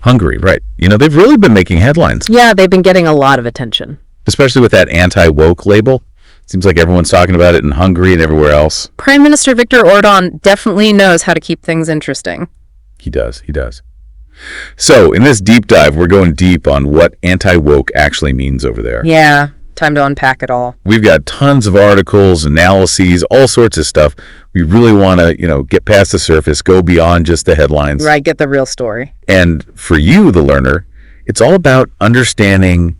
Hungary, right. They've really been making headlines, Yeah, they've been getting a lot of attention. especially with that anti-woke label. Seems like everyone's talking about it in Hungary and everywhere else. Prime Minister Viktor Orban definitely knows how to keep things interesting. He does. So, in this deep dive, we're going deep on what anti-woke actually means over there. Yeah, time to unpack it all. We've got tons of articles, analyses, all sorts of stuff. We really want to, get past the surface, go beyond just the headlines. Right, get the real story. And for you, the learner, it's all about understanding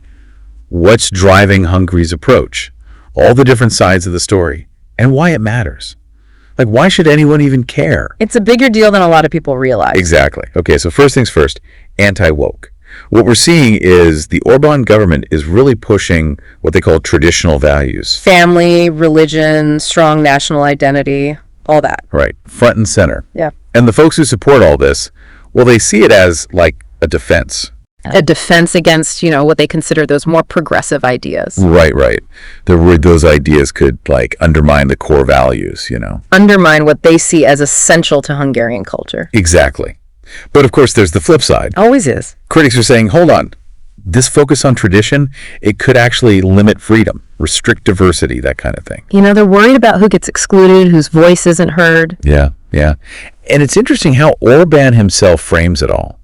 what's driving Hungary's approach, all the different sides of the story, and why it matters. Like, why should anyone even care? It's a bigger deal than a lot of people realize. Exactly. Okay, so first things first, anti-woke. What we're seeing is the Orban government is really pushing what they call traditional values. Family, religion, strong national identity, all that. Right, front and center. Yeah. And the folks who support all this, well, they see it as like a defense. A defense against, what they consider those more progressive ideas. Right. They're worried those ideas could undermine the core values, Undermine what they see as essential to Hungarian culture. Exactly. But of course, there's the flip side. Always is. Critics are saying, hold on, this focus on tradition, it could actually limit freedom, restrict diversity, that kind of thing. They're worried about who gets excluded, whose voice isn't heard. Yeah. And it's interesting how Orban himself frames it all.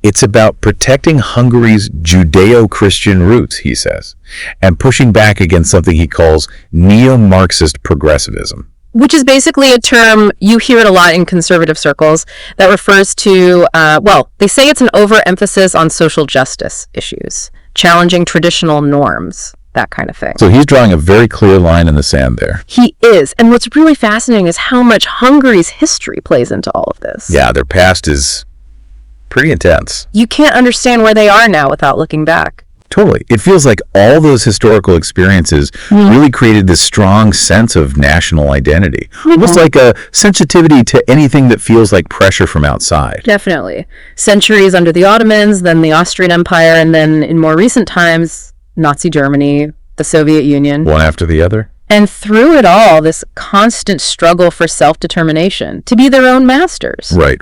It's about protecting Hungary's Judeo-Christian roots, he says, and pushing back against something he calls neo-Marxist progressivism. Which is basically a term, you hear it a lot in conservative circles, that refers to, they say it's an overemphasis on social justice issues, challenging traditional norms, that kind of thing. So he's drawing a very clear line in the sand there. He is. And what's really fascinating is how much Hungary's history plays into all of this. Yeah, their past is pretty intense. You can't understand where they are now without looking back. Totally. It feels like all those historical experiences really created this strong sense of national identity. Almost like a sensitivity to anything that feels like pressure from outside. Definitely. Centuries under the Ottomans, then the Austrian Empire, and then in more recent times, Nazi Germany, the Soviet Union. One after the other. And through it all, this constant struggle for self-determination, to be their own masters. Right.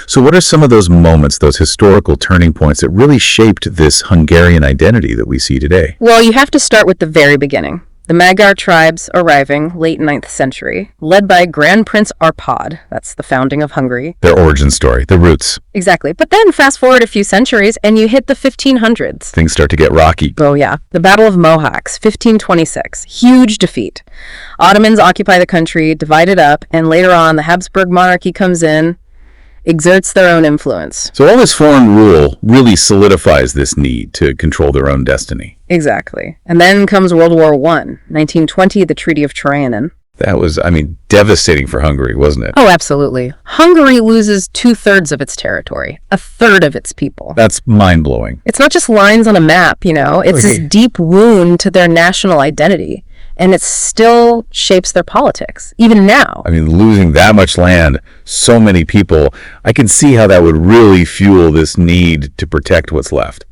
So what are some of those moments, those historical turning points that really shaped this Hungarian identity that we see today? Well, you have to start with the very beginning. The Magyar tribes arriving late 9th century, led by Grand Prince Arpad. That's the founding of Hungary. Their origin story, the roots. Exactly. But then fast forward a few centuries and you hit the 1500s. Things start to get rocky. Oh, yeah. The Battle of Mohacs, 1526. Huge defeat. Ottomans occupy the country, divide it up, and later on the Habsburg monarchy comes in, exerts their own influence. So all this foreign rule really solidifies this need to control their own destiny. Exactly. And then comes World War I, 1920, the Treaty of Trianon. That was, devastating for Hungary, wasn't it? Oh, absolutely. Hungary loses 2/3 of its territory, 1/3 of its people. That's mind-blowing. It's not just lines on a map, It's this deep wound to their national identity. And it still shapes their politics, even now. Losing that much land, so many people, I can see how that would really fuel this need to protect what's left,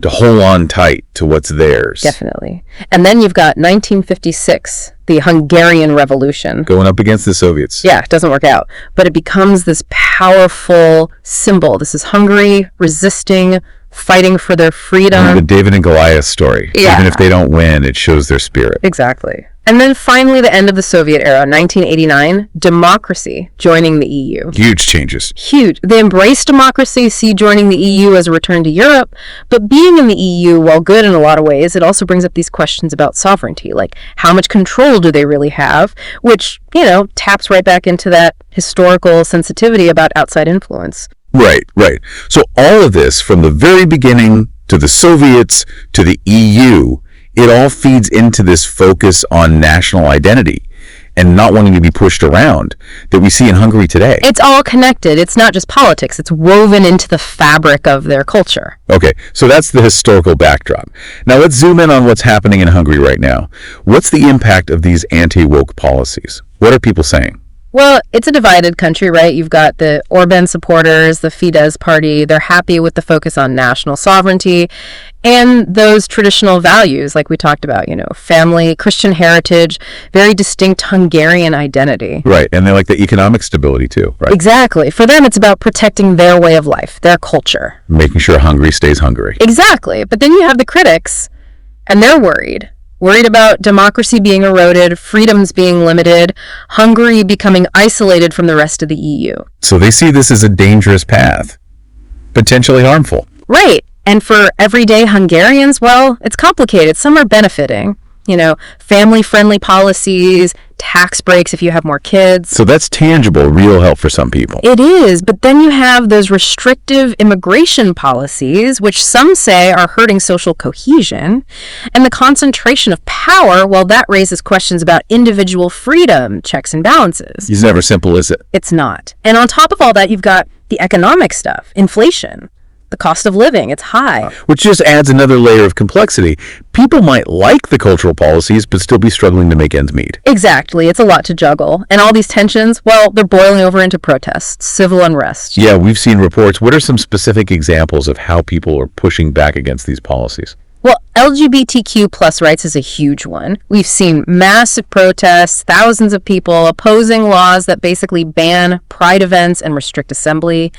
to hold on tight to what's theirs. Definitely. And then you've got 1956, the Hungarian Revolution. Going up against the Soviets. Yeah, it doesn't work out. But it becomes this powerful symbol. This is Hungary resisting, fighting for their freedom. The David and Goliath story. Yeah. Even if they don't win, it shows their spirit. Exactly. And then finally, the end of the Soviet era, 1989, democracy joining the EU. Huge changes. Huge. They embrace democracy, see joining the EU as a return to Europe. But being in the EU, while good in a lot of ways, it also brings up these questions about sovereignty. Like, how much control do they really have? Which, taps right back into that historical sensitivity about outside influence. Right. So all of this, from the very beginning to the Soviets to the EU, it all feeds into this focus on national identity and not wanting to be pushed around that we see in Hungary today. It's all connected. It's not just politics. It's woven into the fabric of their culture. Okay, so that's the historical backdrop. Now let's zoom in on what's happening in Hungary right now. What's the impact of these anti-woke policies? What are people saying? Well, it's a divided country, right? You've got the Orban supporters, the Fidesz party. They're happy with the focus on national sovereignty and those traditional values, like we talked about, family, Christian heritage, very distinct Hungarian identity. Right, and they like the economic stability too, right? Exactly. For them, it's about protecting their way of life, their culture. Making sure Hungary stays Hungary. Exactly. But then you have the critics, and they're worried about democracy being eroded, freedoms being limited, Hungary becoming isolated from the rest of the EU. So they see this as a dangerous path, potentially harmful. Right. And for everyday Hungarians, well, it's complicated. Some are benefiting, family-friendly policies, tax breaks if you have more kids. So that's tangible, real help for some people. It is, but then you have those restrictive immigration policies, which some say are hurting social cohesion, and the concentration of power, well, that raises questions about individual freedom, checks and balances. It's never simple, is it? It's not. And on top of all that, you've got the economic stuff, inflation. The cost of living, it's high. Which just adds another layer of complexity. People might like the cultural policies, but still be struggling to make ends meet. Exactly. It's a lot to juggle. And all these tensions, well, they're boiling over into protests, civil unrest. Yeah, we've seen reports. What are some specific examples of how people are pushing back against these policies? Well, LGBTQ plus rights is a huge one. We've seen massive protests, thousands of people opposing laws that basically ban pride events and restrict assembly.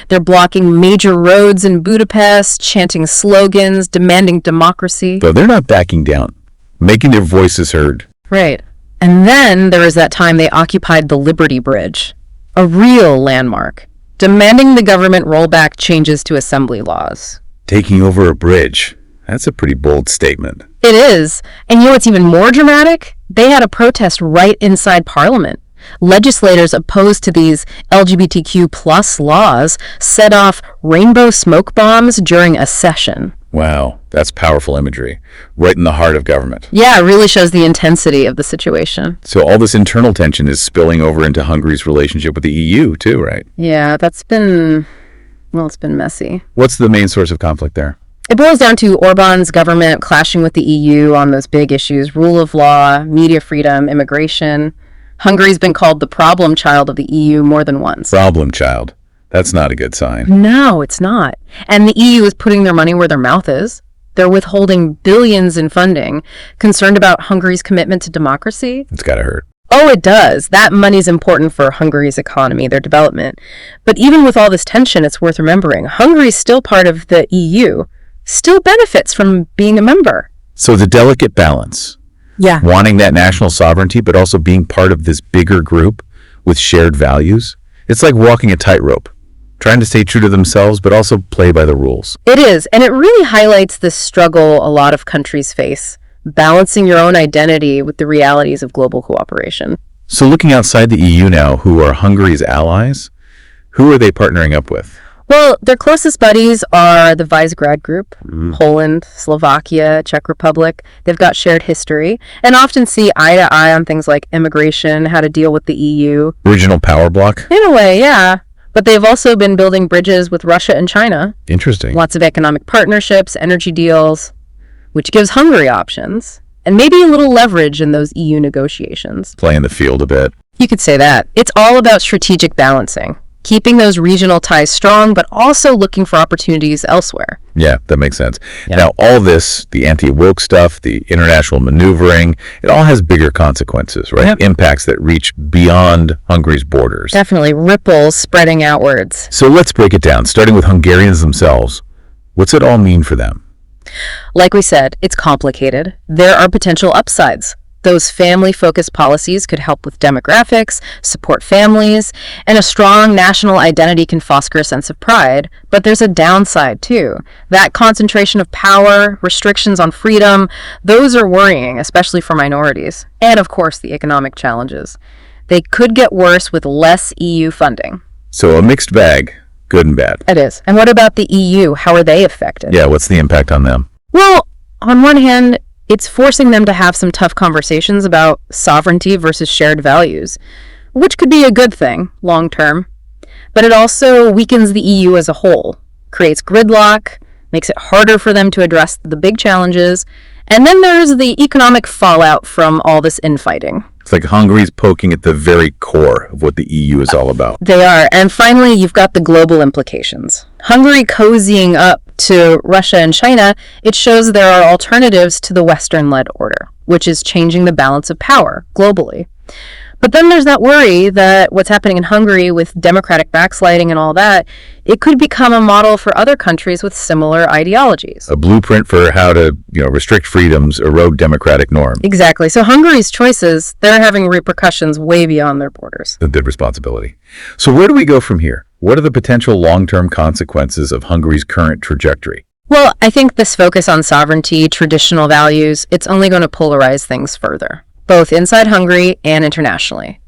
They're blocking major roads in Budapest, chanting slogans, demanding democracy. But they're not backing down, making their voices heard. Right. And then there was that time they occupied the Liberty Bridge, a real landmark, demanding the government roll back changes to assembly laws. Taking over a bridge. That's a pretty bold statement. It is. And what's even more dramatic? They had a protest right inside Parliament. Legislators opposed to these LGBTQ plus laws set off rainbow smoke bombs during a session. Wow, that's powerful imagery. Right in the heart of government. Yeah, it really shows the intensity of the situation. So all this internal tension is spilling over into Hungary's relationship with the EU too, right? Yeah, it's been messy. What's the main source of conflict there? It boils down to Orban's government clashing with the EU on those big issues, rule of law, media freedom, immigration. Hungary's been called the problem child of the EU more than once. Problem child. That's not a good sign. No, it's not. And the EU is putting their money where their mouth is. They're withholding billions in funding, concerned about Hungary's commitment to democracy. It's gotta hurt. Oh, it does. That money's important for Hungary's economy, their development. But even with all this tension, it's worth remembering, Hungary's still part of the EU. Still benefits from being a member. So the delicate balance. Yeah. Wanting that national sovereignty, but also being part of this bigger group with shared values. It's like walking a tightrope, trying to stay true to themselves, but also play by the rules. It is, and it really highlights the struggle a lot of countries face, balancing your own identity with the realities of global cooperation. So looking outside the EU now, who are Hungary's allies, who are they partnering up with? Well, their closest buddies are the Visegrad Group, Poland, Slovakia, Czech Republic. They've got shared history and often see eye to eye on things like immigration, how to deal with the EU. Regional power bloc? In a way, yeah. But they've also been building bridges with Russia and China. Interesting. Lots of economic partnerships, energy deals, which gives Hungary options and maybe a little leverage in those EU negotiations. Playing the field a bit. You could say that. It's all about strategic balancing. Keeping those regional ties strong, but also looking for opportunities elsewhere. Yeah, that makes sense. Yeah. Now, all this, the anti-woke stuff, the international maneuvering, it all has bigger consequences, right? Yep. Impacts that reach beyond Hungary's borders. Definitely ripples spreading outwards. So let's break it down, starting with Hungarians themselves. What's it all mean for them? Like we said, it's complicated. There are potential upsides. Those family-focused policies could help with demographics, support families, and a strong national identity can foster a sense of pride. But there's a downside, too. That concentration of power, restrictions on freedom, those are worrying, especially for minorities. And, of course, the economic challenges. They could get worse with less EU funding. So a mixed bag, good and bad. It is. And what about the EU? How are they affected? Yeah, what's the impact on them? Well, on one hand, it's forcing them to have some tough conversations about sovereignty versus shared values, which could be a good thing long term. But it also weakens the EU as a whole, creates gridlock, makes it harder for them to address the big challenges, And then there's the economic fallout from all this infighting. It's like Hungary's poking at the very core of what the EU is all about. They are. And finally, you've got the global implications. Hungary cozying up to Russia and China, it shows there are alternatives to the Western-led order, which is changing the balance of power globally. But then there's that worry that what's happening in Hungary with democratic backsliding and all that, it could become a model for other countries with similar ideologies. A blueprint for how to, restrict freedoms, erode democratic norms. Exactly. So Hungary's choices, they're having repercussions way beyond their borders. A good responsibility. So where do we go from here? What are the potential long-term consequences of Hungary's current trajectory? Well, I think this focus on sovereignty, traditional values, it's only going to polarize things further, both inside Hungary and internationally.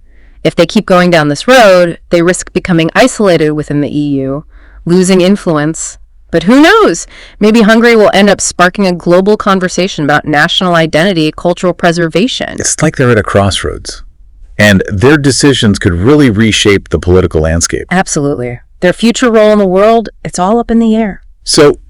If they keep going down this road, they risk becoming isolated within the EU, losing influence. But who knows? Maybe Hungary will end up sparking a global conversation about national identity, cultural preservation. It's like they're at a crossroads. And their decisions could really reshape the political landscape. Absolutely. Their future role in the world, it's all up in the air. So,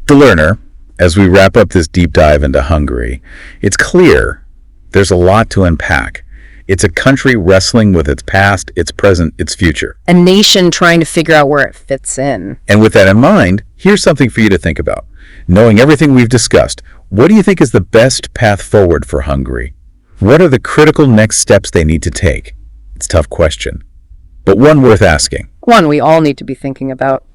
the learner, as we wrap up this deep dive into Hungary, it's clear there's a lot to unpack. It's a country wrestling with its past, its present, its future. A nation trying to figure out where it fits in. And with that in mind, here's something for you to think about. Knowing everything we've discussed, what do you think is the best path forward for Hungary? What are the critical next steps they need to take? It's a tough question, but one worth asking. One we all need to be thinking about.